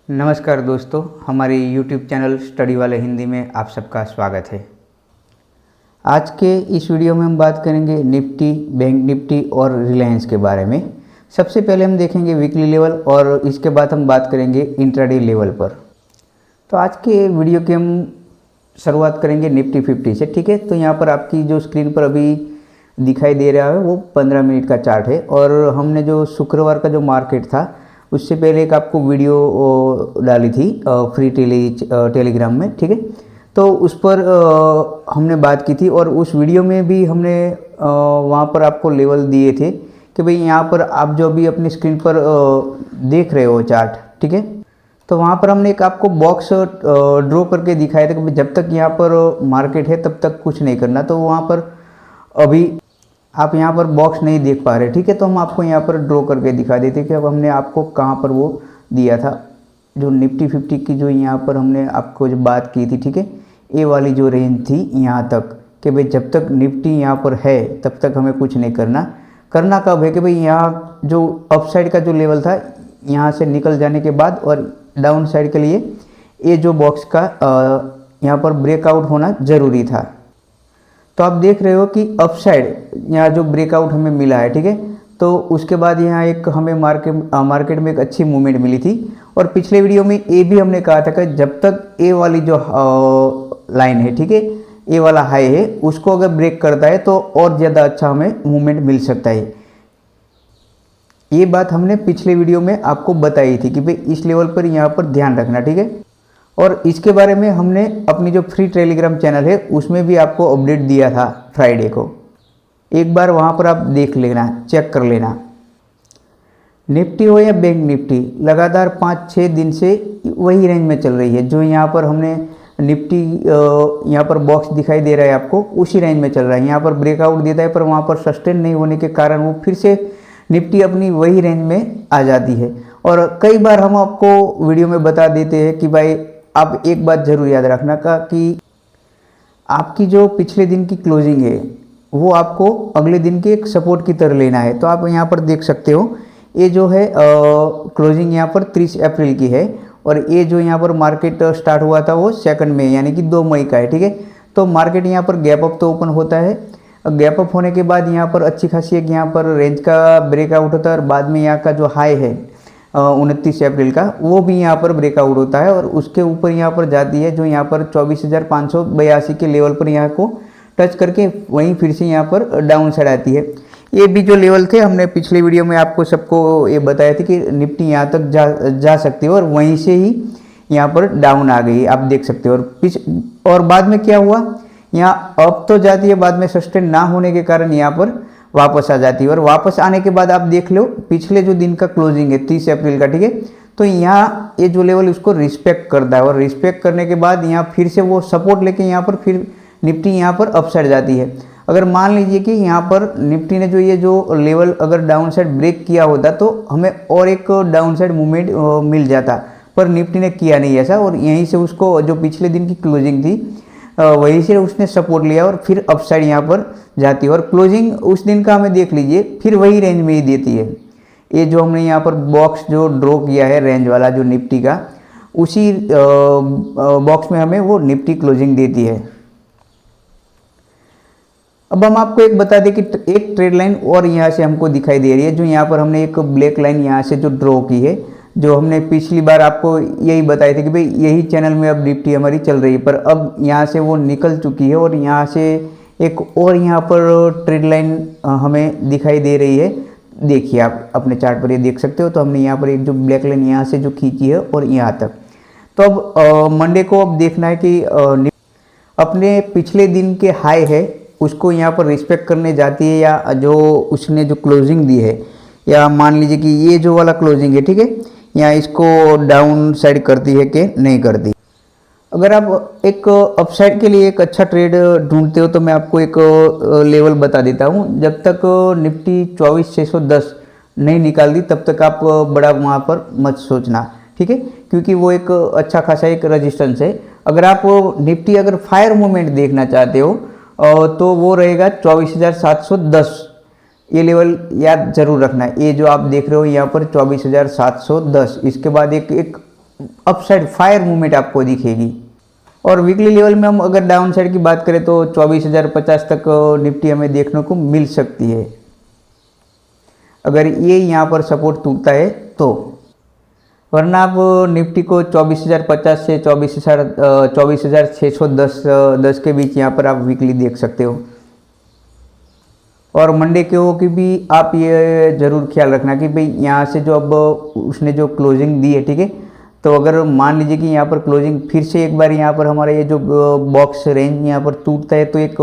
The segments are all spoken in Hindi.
नमस्कार दोस्तों, हमारे YouTube चैनल स्टडी वाले हिंदी में आप सबका स्वागत है। आज के इस वीडियो में हम बात करेंगे निफ्टी, बैंक निफ्टी और रिलायंस के बारे में। सबसे पहले हम देखेंगे वीकली लेवल और इसके बाद हम बात करेंगे इंट्राडे लेवल पर। तो आज के वीडियो की हम शुरुआत करेंगे निफ्टी 50 से, ठीक है। तो यहाँ पर आपकी जो स्क्रीन पर अभी दिखाई दे रहा है वो 15 मिनट का चार्ट है और हमने जो शुक्रवार का जो मार्केट था उससे पहले एक आपको वीडियो डाली थी फ्री टेलीग्राम में, ठीक है। तो उस पर हमने बात की थी और उस वीडियो में भी हमने वहाँ पर आपको लेवल दिए थे कि भाई यहाँ पर आप जो अभी अपनी स्क्रीन पर देख रहे हो चार्ट, ठीक है। तो वहाँ पर हमने एक आपको बॉक्स ड्रॉ करके दिखाया था कि जब तक यहाँ पर मार्केट है तब तक कुछ नहीं करना। तो वहाँ पर अभी आप यहाँ पर बॉक्स नहीं देख पा रहे, ठीक है। तो हम आपको यहाँ पर ड्रॉ करके दिखा देते कि अब हमने आपको कहाँ पर वो दिया था, जो निफ्टी 50 की जो यहाँ पर हमने आपको जो बात की थी, ठीक है। ये वाली जो रेंज थी यहाँ तक कि भाई जब तक निफ्टी यहाँ पर है तब तक हमें कुछ नहीं करना कब है कि भाई यहाँ जो अपसाइड का जो लेवल था यहाँ से निकल जाने के बाद और डाउन साइड के लिए ये जो बॉक्स का यहाँ पर ब्रेकआउट होना ज़रूरी था। तो आप देख रहे हो कि अपसाइड यहाँ जो ब्रेकआउट हमें मिला है, ठीक है। तो उसके बाद यहाँ एक हमें मार्केट में एक अच्छी मूवमेंट मिली थी और पिछले वीडियो में ये भी हमने कहा था कि जब तक ये वाली जो लाइन है, ठीक है, ये वाला हाई है, उसको अगर ब्रेक करता है तो और ज़्यादा अच्छा हमें मूवमेंट मिल सकता है। ये बात हमने पिछले वीडियो में आपको बताई थी कि भाई इस लेवल पर यहाँ पर ध्यान रखना, ठीक है। और इसके बारे में हमने अपनी जो फ्री टेलीग्राम चैनल है उसमें भी आपको अपडेट दिया था फ्राइडे को। एक बार वहाँ पर आप देख लेना, चेक कर लेना। निफ्टी हो या बैंक निफ्टी, लगातार 5-6 दिन से वही रेंज में चल रही है। जो यहाँ पर हमने निफ्टी यहाँ पर बॉक्स दिखाई दे रहा है आपको, उसी रेंज में चल रहा है। यहाँ पर ब्रेकआउट देता है पर वहाँ पर सस्टेन नहीं होने के कारण वो फिर से निफ्टी अपनी वही रेंज में आ जाती है। और कई बार हम आपको वीडियो में बता देते हैं कि भाई आप एक बात ज़रूर याद रखना का कि आपकी जो पिछले दिन की क्लोजिंग है वो आपको अगले दिन के एक सपोर्ट की तरह लेना है। तो आप यहाँ पर देख सकते हो ये जो है क्लोजिंग यहाँ पर 30 अप्रैल की है और ये जो यहाँ पर मार्केट स्टार्ट हुआ था वो 2 मई यानी कि 2 मई का है, ठीक है। तो मार्केट यहाँ पर गैप अप तो ओपन होता है, गैप अप होने के बाद यहाँ पर अच्छी खासी एक यहाँ पर रेंज का ब्रेकआउट होता है और बाद में यहाँ का जो हाई है 29 अप्रैल का वो भी यहाँ पर ब्रेकआउट होता है और उसके ऊपर यहाँ पर जाती है जो यहाँ पर 24,582 के लेवल पर यहाँ को टच करके वहीं फिर से यहाँ पर डाउन साइड आती है। ये भी जो लेवल थे हमने पिछले वीडियो में आपको सबको ये बताया था कि निफ्टी यहाँ तक जा सकती है और वहीं से ही यहाँ पर डाउन आ गई, आप देख सकते हो। और बाद में क्या हुआ, यहाँ अप तो जाती है, बाद में सस्टेन ना होने के कारण यहाँ पर वापस आ जाती है और वापस आने के बाद आप देख लो पिछले जो दिन का क्लोजिंग है 30 अप्रैल का, ठीक है। तो यहाँ ये जो लेवल उसको रिस्पेक्ट करता है और रिस्पेक्ट करने के बाद यहाँ फिर से वो सपोर्ट लेके यहाँ पर फिर निफ्टी यहाँ पर अपसाइड जाती है। अगर मान लीजिए कि यहाँ पर निफ्टी ने जो ये जो लेवल अगर डाउन साइड ब्रेक किया होता तो हमें और एक डाउन साइड मूवमेंट मिल जाता, पर निफ्टी ने किया नहीं ऐसा और यहीं से उसको जो पिछले दिन की क्लोजिंग थी वहीं से उसने सपोर्ट लिया और फिर अपसाइड यहाँ पर जाती है और क्लोजिंग उस दिन का हमें देख लीजिए फिर वही रेंज में ही देती है। ये जो हमने यहाँ पर बॉक्स जो ड्रॉ किया है रेंज वाला जो निफ्टी का, उसी बॉक्स में हमें वो निफ्टी क्लोजिंग देती है। अब हम आपको एक बता दें कि एक ट्रेड लाइन और यहाँ से हमको दिखाई दे रही है, जो यहाँ पर हमने एक ब्लैक लाइन यहाँ से जो ड्रॉ की है, जो हमने पिछली बार आपको यही बताया था कि भाई यही चैनल में अब निफ्टी हमारी चल रही है, पर अब यहाँ से वो निकल चुकी है और यहाँ से एक और यहाँ पर ट्रेड लाइन हमें दिखाई दे रही है। देखिए आप अपने चार्ट पर ये देख सकते हो। तो हमने यहाँ पर एक जो ब्लैक लाइन यहाँ से जो खींची है और यहाँ तक। तो अब मंडे को अब देखना है कि अपने पिछले दिन के हाई है उसको यहाँ पर रिस्पेक्ट करने जाती है या जो उसने जो क्लोजिंग दी है, या मान लीजिए कि ये जो वाला क्लोजिंग है, ठीक है, यहाँ इसको डाउन साइड करती है कि नहीं करती। अगर आप एक अपसाइड के लिए एक अच्छा ट्रेड ढूंढते हो तो मैं आपको एक लेवल बता देता हूँ। जब तक निफ्टी 24,610 नहीं निकालती तब तक आप बड़ा वहाँ पर मत सोचना, ठीक है, क्योंकि वो एक अच्छा खासा एक रजिस्टेंस है। अगर आप निफ्टी अगर फायर मूवमेंट देखना चाहते हो तो वो रहेगा 24,710। ये लेवल याद जरूर रखना है। ये जो आप देख रहे हो यहाँ पर 24,710, इसके बाद एक अपसाइड फायर मूवमेंट आपको दिखेगी। और वीकली लेवल में हम अगर डाउन साइड की बात करें तो 24,050 तक निफ्टी हमें देखने को मिल सकती है, अगर ये यहाँ पर सपोर्ट टूटता है तो। वरना आप निफ्टी को 24,050 से 24,610 के बीच यहाँ पर आप वीकली देख सकते हो। और मंडे के हो कि भी आप ये ज़रूर ख्याल रखना कि भाई यहाँ से जो अब उसने जो क्लोजिंग दी है, ठीक है, तो अगर मान लीजिए कि यहाँ पर क्लोजिंग फिर से एक बार यहाँ पर हमारा ये जो बॉक्स रेंज यहाँ पर टूटता है तो एक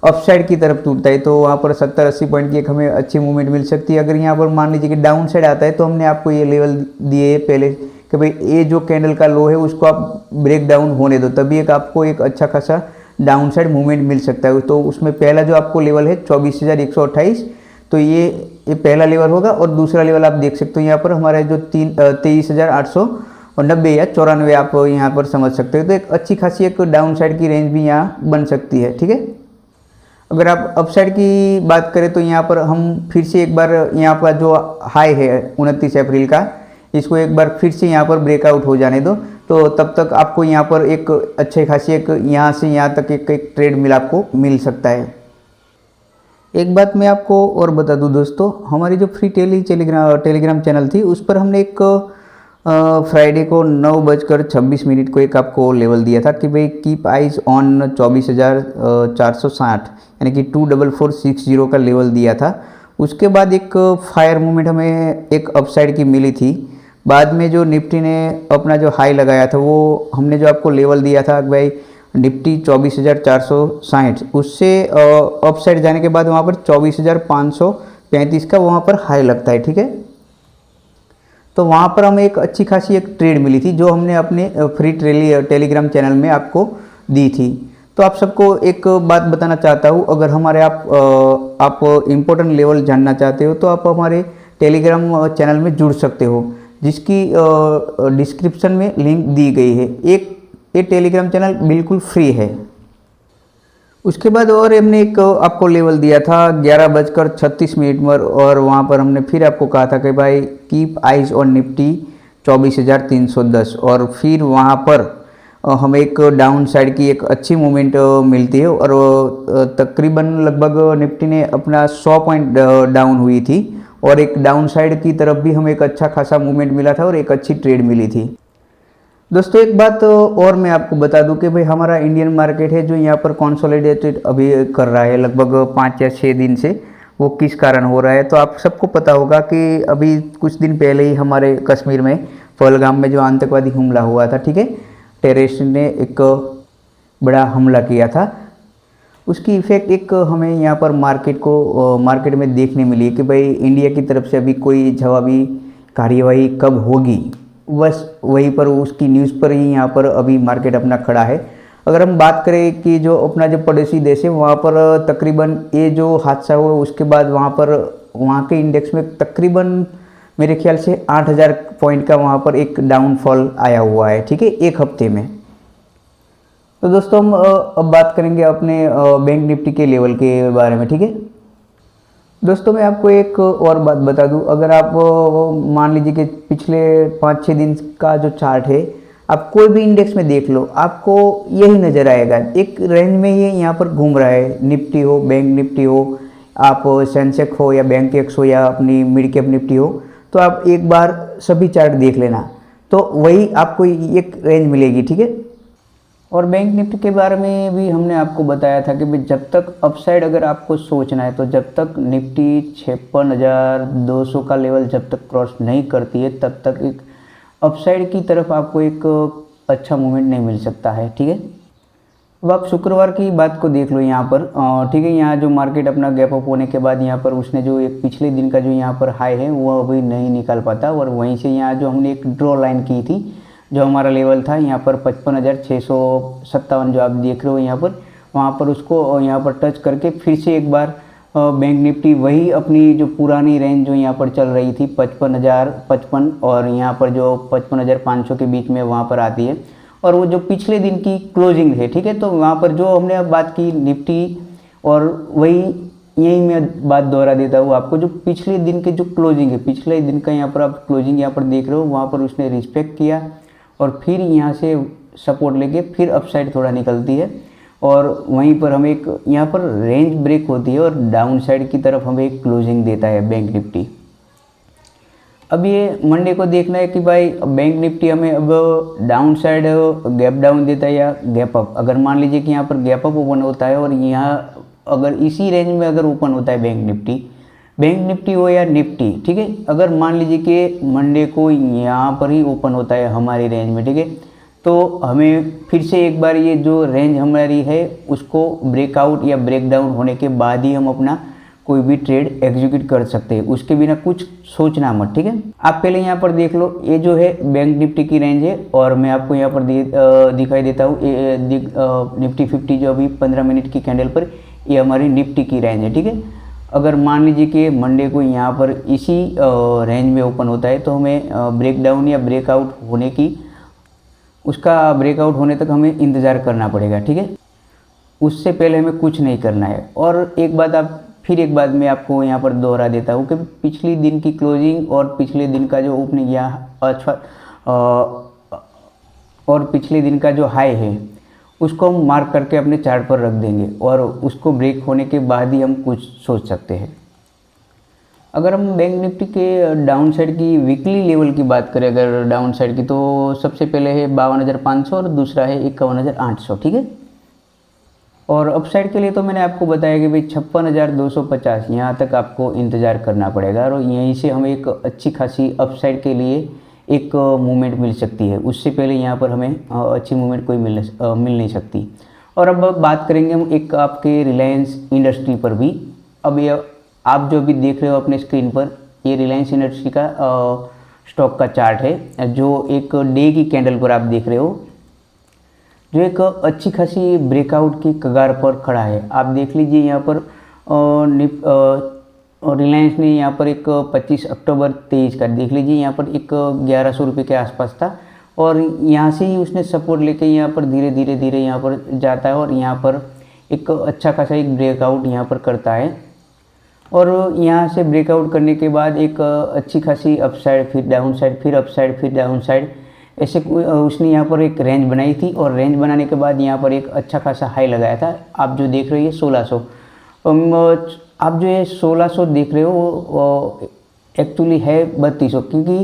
अपसाइड की तरफ टूटता है, तो वहाँ पर 70-80 पॉइंट की एक हमें अच्छी मूवमेंट मिल सकती है। अगर यहाँ पर मान लीजिए कि डाउन साइड आता है तो हमने आपको ये लेवल दिए है पहले कि भाई ये जो कैंडल का लो है उसको आप ब्रेक डाउन होने दो, तभी एक आपको एक अच्छा खासा डाउन साइड मूवमेंट मिल सकता है। तो उसमें पहला जो आपको लेवल है 24,128, तो ये पहला लेवल होगा। और दूसरा लेवल आप देख सकते हो यहाँ पर हमारा जो 23,890 या 94 आप यहाँ पर समझ सकते हो। तो एक अच्छी खासी एक डाउन साइड की रेंज भी यहाँ बन सकती है, ठीक है। अगर आप अपसाइड की बात करें तो यहाँ पर हम फिर से एक बार यहाँ पर जो हाई है 29 अप्रैल का, इसको एक बार फिर से यहाँ पर ब्रेकआउट हो जाने दो, तो तब तक आपको यहाँ पर एक अच्छे खासी एक यहाँ से यहाँ तक एक ट्रेड मिल आपको मिल सकता है। एक बात मैं आपको और बता दूं दोस्तों, हमारी जो फ्री टेलीग्राम चैनल थी उस पर हमने एक फ्राइडे को 9:26 को एक आपको लेवल दिया था कि भाई कीप आइज ऑन 24,460 यानी कि 24460 का लेवल दिया था। उसके बाद एक फायर मूवमेंट हमें एक अपसाइड की मिली थी। बाद में जो निफ्टी ने अपना जो हाई लगाया था वो हमने जो आपको लेवल दिया था भाई निफ्टी 24,460, उससे अपसाइड जाने के बाद वहाँ पर 24,535 का वहाँ पर हाई लगता है, ठीक है। तो वहाँ पर हमें एक अच्छी खासी एक ट्रेड मिली थी जो हमने अपने फ्री टेलीग्राम चैनल में आपको दी थी। तो आप सबको एक बात बताना चाहता हूँ, अगर हमारे आप इम्पोर्टेंट लेवल जानना चाहते हो तो आप हमारे टेलीग्राम चैनल में जुड़ सकते हो, जिसकी डिस्क्रिप्शन में लिंक दी गई है। ये टेलीग्राम चैनल बिल्कुल फ्री है। उसके बाद और हमने एक आपको लेवल दिया था 11:36 पर, और वहाँ पर हमने फिर आपको कहा था कि भाई कीप आइज ऑन निफ्टी 24,310, और फिर वहाँ पर हमें एक डाउन साइड की एक अच्छी मूवमेंट मिलती है। और तकरीबन लगभग निफ्टी ने अपना 100 पॉइंट डाउन हुई थी, और एक डाउन साइड की तरफ भी हमें एक अच्छा खासा मूवमेंट मिला था और एक अच्छी ट्रेड मिली थी। दोस्तों एक बात और मैं आपको बता दूं कि भाई हमारा इंडियन मार्केट है जो यहाँ पर कंसोलिडेटेड अभी कर रहा है लगभग 5 या 6 दिन से, वो किस कारण हो रहा है। तो आप सबको पता होगा कि अभी कुछ दिन पहले ही हमारे कश्मीर में पहलगाम में जो आतंकवादी हमला हुआ था, ठीक है, टेररिस्ट ने एक बड़ा हमला किया था, उसकी इफ़ेक्ट एक हमें यहाँ पर मार्केट में देखने मिली कि भाई इंडिया की तरफ से अभी कोई जवाबी कार्यवाही कब होगी, बस वहीं पर उसकी न्यूज़ पर ही यहाँ पर अभी मार्केट अपना खड़ा है। अगर हम बात करें कि जो अपना जो पड़ोसी देश है वहाँ पर तकरीबन ये जो हादसा हुआ उसके बाद वहाँ के इंडेक्स में तकरीबन मेरे ख्याल से 8,000 पॉइंट का वहाँ पर एक डाउनफॉल आया हुआ है, ठीक है, एक हफ्ते में। तो दोस्तों हम अब बात करेंगे अपने बैंक निफ्टी के लेवल के बारे में, ठीक है। दोस्तों मैं आपको एक और बात बता दूं, अगर आप मान लीजिए कि पिछले 5-6 दिन का जो चार्ट है आप कोई भी इंडेक्स में देख लो, आपको यही नज़र आएगा, एक रेंज में ये यहाँ पर घूम रहा है। निफ्टी हो, बैंक निफ्टी हो, आप सेंसेक्स हो या बैंक एक्स हो या अपनी मिड कैप निफ्टी हो, तो आप एक बार सभी चार्ट देख लेना, तो वही आपको एक रेंज मिलेगी, ठीक है। और बैंक निफ्टी के बारे में भी हमने आपको बताया था कि भाई जब तक अपसाइड अगर आपको सोचना है तो जब तक निफ्टी 56,200 का लेवल जब तक क्रॉस नहीं करती है तब तक एक अपसाइड की तरफ आपको एक अच्छा मूवमेंट नहीं मिल सकता है, ठीक है। अब आप शुक्रवार की बात को देख लो यहाँ पर, ठीक है, यहाँ जो मार्केट अपना गैप अप होने के बाद यहाँ पर उसने जो एक पिछले दिन का जो यहाँ पर हाई है वो अभी नहीं निकाल पाता, और वहीं से यहाँ जो हमने एक ड्रॉ लाइन की थी, जो हमारा लेवल था यहाँ पर 55,657 जो आप देख रहे हो यहाँ पर, वहाँ पर उसको यहाँ पर टच करके फिर से एक बार बैंक निफ्टी वही अपनी जो पुरानी रेंज जो यहाँ पर चल रही थी 55,055 और यहाँ पर जो 55,500 के बीच में वहाँ पर आती है, और वो जो पिछले दिन की क्लोजिंग है, ठीक है। तो वहाँ पर जो हमने अब बात की निफ्टी, और वही यही मैं बात दोहरा देता हूँ आपको, जो पिछले दिन के जो क्लोजिंग है, पिछले दिन का यहाँ पर आप क्लोजिंग यहाँ पर देख रहे हो, वहाँ पर उसने रिस्पेक्ट किया और फिर यहाँ से सपोर्ट लेके फिर अप साइड थोड़ा निकलती है और वहीं पर हमें एक यहाँ पर रेंज ब्रेक होती है और डाउन साइड की तरफ हमें एक क्लोजिंग देता है बैंक निफ्टी। अब ये मंडे को देखना है कि भाई बैंक निफ्टी हमें अब डाउन साइड गैप डाउन देता है या गैप अप। अगर मान लीजिए कि यहाँ पर गैप अप ओपन होता है और यहाँ अगर इसी रेंज में अगर ओपन होता है बैंक निफ्टी हो या निफ्टी, ठीक है, अगर मान लीजिए कि मंडे को यहाँ पर ही ओपन होता है हमारी रेंज में, ठीक है, तो हमें फिर से एक बार ये जो रेंज हमारी है उसको ब्रेकआउट या ब्रेक डाउन होने के बाद ही हम अपना कोई भी ट्रेड एग्जीक्यूट कर सकते हैं, उसके बिना कुछ सोचना मत, ठीक है। आप पहले यहाँ पर देख लो, ये जो है बैंक निफ्टी की रेंज है और मैं आपको यहाँ पर दिखाई देता हूँ निफ्टी 50 जो अभी 15 मिनट की कैंडल पर, ये हमारी निफ्टी की रेंज है, ठीक है। अगर मान लीजिए कि मंडे को यहाँ पर इसी रेंज में ओपन होता है तो हमें ब्रेक डाउन या ब्रेकआउट होने की, उसका ब्रेकआउट होने तक हमें इंतज़ार करना पड़ेगा, ठीक है। उससे पहले हमें कुछ नहीं करना है। और एक बात मैं आपको यहाँ पर दोहरा देता हूँ कि पिछली दिन की क्लोजिंग और पिछले दिन का जो ओपनिंग या और पिछले दिन का जो हाई है उसको हम मार्क करके अपने चार्ट पर रख देंगे और उसको ब्रेक होने के बाद ही हम कुछ सोच सकते हैं। अगर हम बैंक निफ्टी के डाउन साइड की वीकली लेवल की बात करें, अगर डाउन साइड की, तो सबसे पहले है 52,500 और दूसरा है 51,800, ठीक है। और अप साइड के लिए तो मैंने आपको बताया कि भाई 56,250 यहाँ तक आपको इंतज़ार करना पड़ेगा और यहीं से हमें एक अच्छी खासी अप साइड के लिए एक मूवमेंट मिल सकती है। उससे पहले यहाँ पर हमें अच्छी मूवमेंट कोई मिल नहीं सकती। और अब बात करेंगे हम एक आपके रिलायंस इंडस्ट्री पर भी। अब ये आप जो भी देख रहे हो अपने स्क्रीन पर, ये रिलायंस इंडस्ट्री का स्टॉक का चार्ट है जो एक डे की कैंडल पर आप देख रहे हो, जो एक अच्छी खासी ब्रेकआउट की कगार पर खड़ा है। आप देख लीजिए यहाँ पर रिलायंस ने यहाँ पर एक 25 अक्टूबर 23 का देख लीजिए, यहाँ पर एक 1100 रुपये के आसपास था और यहाँ से ही उसने सपोर्ट लेके यहाँ पर धीरे धीरे यहाँ पर जाता है और यहाँ पर एक अच्छा खासा एक ब्रेकआउट यहाँ पर करता है और यहाँ से ब्रेकआउट करने के बाद एक अच्छी खासी अपसाइड, फिर डाउन साइड, फिर अपसाइड, फिर डाउन साइड, ऐसे उसने यहाँ पर एक रेंज बनाई थी और रेंज बनाने के बाद यहाँ पर एक अच्छा खासा हाई लगाया था। आप जो देख रहे हो ये 1600, आप जो ये 1600 देख रहे हो वो एक्चुअली है 3200, क्योंकि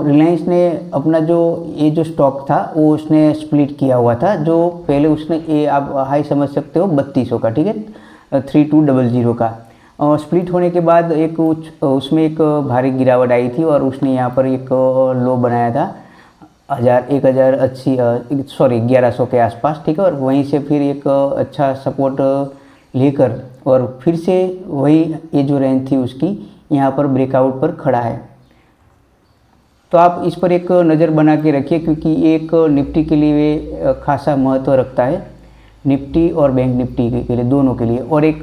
रिलायंस ने अपना जो ये जो स्टॉक था वो उसने स्प्लिट किया हुआ था, जो पहले उसने ये आप हाई समझ सकते हो 3200 का, ठीक है, 3200 का। स्प्लिट होने के बाद एक उसमें एक भारी गिरावट आई थी और उसने यहाँ पर एक लो बनाया था 1100 के आसपास, ठीक है, और वहीं से फिर एक अच्छा सपोर्ट लेकर और फिर से वही ये जो रेंज थी उसकी यहाँ पर ब्रेकआउट पर खड़ा है। तो आप इस पर एक नज़र बना के रखिए क्योंकि एक निफ्टी के लिए खासा महत्व रखता है, निफ्टी और बैंक निफ्टी के लिए, दोनों के लिए। और एक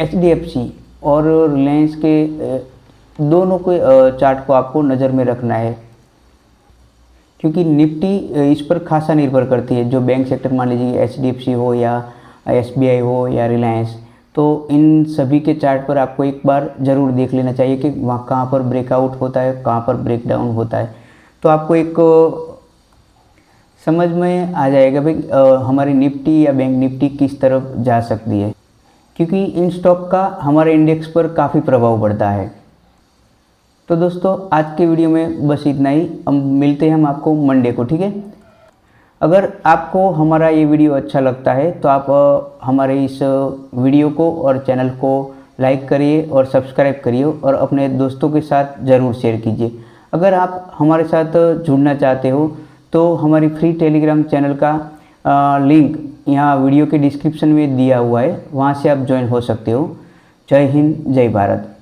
HDFC और रिलायंस के दोनों के चार्ट को आपको नज़र में रखना है क्योंकि निफ्टी इस पर खासा निर्भर करती है। जो बैंक सेक्टर मान लीजिए HDFC हो या SBI हो या रिलायंस, तो इन सभी के चार्ट पर आपको एक बार ज़रूर देख लेना चाहिए कि वहाँ कहाँ पर ब्रेकआउट होता है, कहाँ पर ब्रेक डाउन होता है, तो आपको एक समझ में आ जाएगा भाई हमारी निफ्टी या बैंक निफ्टी किस तरफ जा सकती है, क्योंकि इन स्टॉक का हमारे इंडेक्स पर काफ़ी प्रभाव पड़ता है। तो दोस्तों आज के वीडियो में बस इतना ही, हम मिलते हैं हम आपको मंडे को, ठीक है। अगर आपको हमारा ये वीडियो अच्छा लगता है तो आप हमारे इस वीडियो को और चैनल को लाइक करिए और सब्सक्राइब करिए और अपने दोस्तों के साथ ज़रूर शेयर कीजिए। अगर आप हमारे साथ जुड़ना चाहते हो तो हमारी फ्री टेलीग्राम चैनल का लिंक यहाँ वीडियो के डिस्क्रिप्शन में दिया हुआ है, वहाँ से आप ज्वाइन हो सकते हो। जय हिंद, जय भारत।